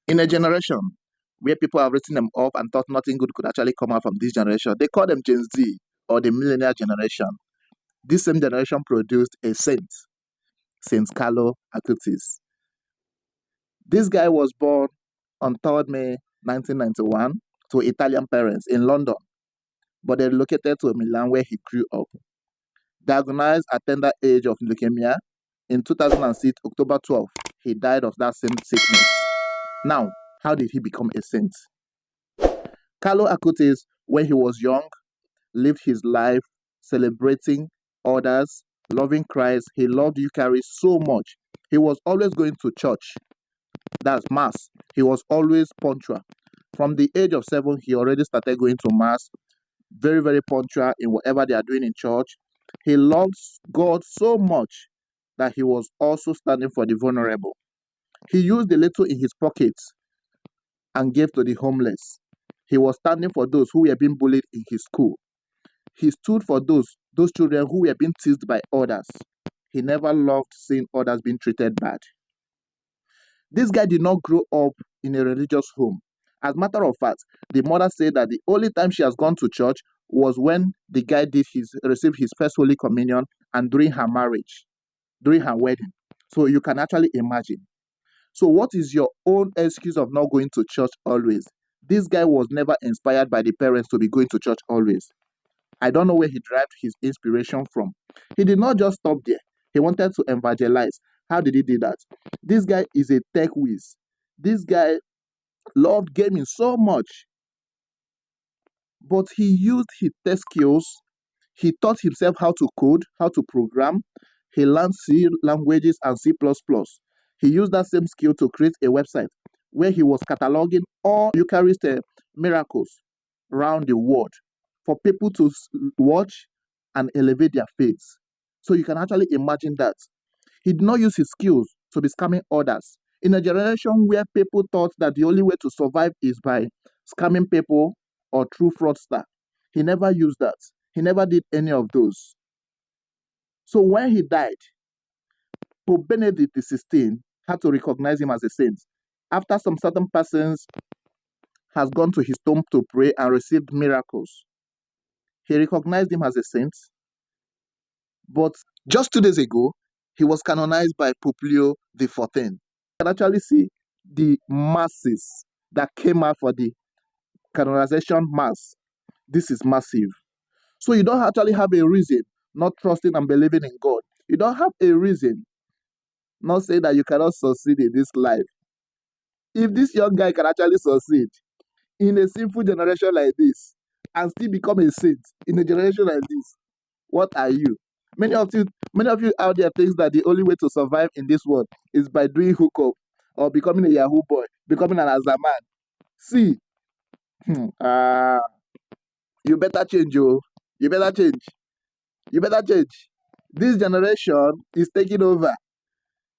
In a generation where people have written them off and thought nothing good could actually come out from this generation, they call them Gen Z or the Millennial generation. This same generation produced a saint, Saint Carlo Acutis. This guy was born on 3rd May 1991 to Italian parents in London, but they relocated to Milan where he grew up. Diagnosed at tender age of leukemia in 2006, October 12th, he died of that same sickness. Now, how did he become a saint? Carlo Acutis, when he was young, lived his life celebrating others, loving Christ. He loved Eucharist so much. He was always going to church. That's Mass. He was always punctual. From the age of 7, he already started going to Mass. Very, very punctual in whatever they are doing in church. He loved God so much that he was also standing for the vulnerable. He used the little in his pockets and gave to the homeless. He was standing for those who were being bullied in his school. He stood for those children who were being teased by others. He never loved seeing others being treated bad. This guy did not grow up in a religious home. As a matter of fact, the mother said that the only time she has gone to church was when the guy received his first Holy Communion and during her marriage, during her wedding. So you can actually imagine. So what is your own excuse of not going to church always? This guy was never inspired by the parents to be going to church always. I don't know where he derived his inspiration from. He did not just stop there. He wanted to evangelize. How did he do that? This guy is a tech whiz. This guy loved gaming so much, but he used his tech skills. He taught himself how to code, how to program. He learned C languages and C++. He used that same skill to create a website where he was cataloging all Eucharist miracles around the world for people to watch and elevate their faiths. So you can actually imagine that. He did not use his skills to be scamming others. In a generation where people thought that the only way to survive is by scamming people or through fraudster, he never used that. He never did any of those. So when he died, Pope Benedict XVI had to recognize him as a saint. After some certain persons has gone to his tomb to pray and received miracles, he recognized him as a saint. But just 2 days ago, he was canonized by Pope Leo XIV. You can actually see the masses that came out for the canonization mass. This is massive. So you don't actually have a reason not trusting and believing in God. You don't have a reason not saying that you cannot succeed in this life. If this young guy can actually succeed in a sinful generation like this and still become a saint in a generation like this, what are you? Many of you out there think that the only way to survive in this world is by doing hookup or becoming a Yahoo boy, becoming an Azaman. See, uh, you better change, oh. You better change. You better change. This generation is taking over.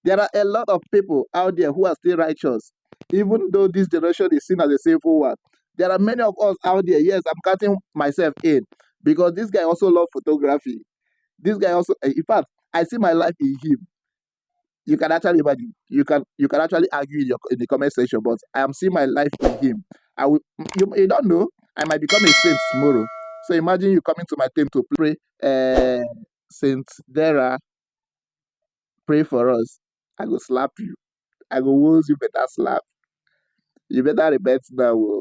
There are a lot of people out there who are still righteous, even though this generation is seen as a sinful one. There are many of us out there. Yes, I'm counting myself in because this guy also loves photography. This guy also, in fact, I see my life in him. You can actually imagine. You can actually argue in the comment section, but I am seeing my life in him. I will. You don't know. I might become a saint tomorrow. So imagine you coming to my team to pray. Saint Dara, pray for us. I go slap you. I go wounds you better slap. You better repent now.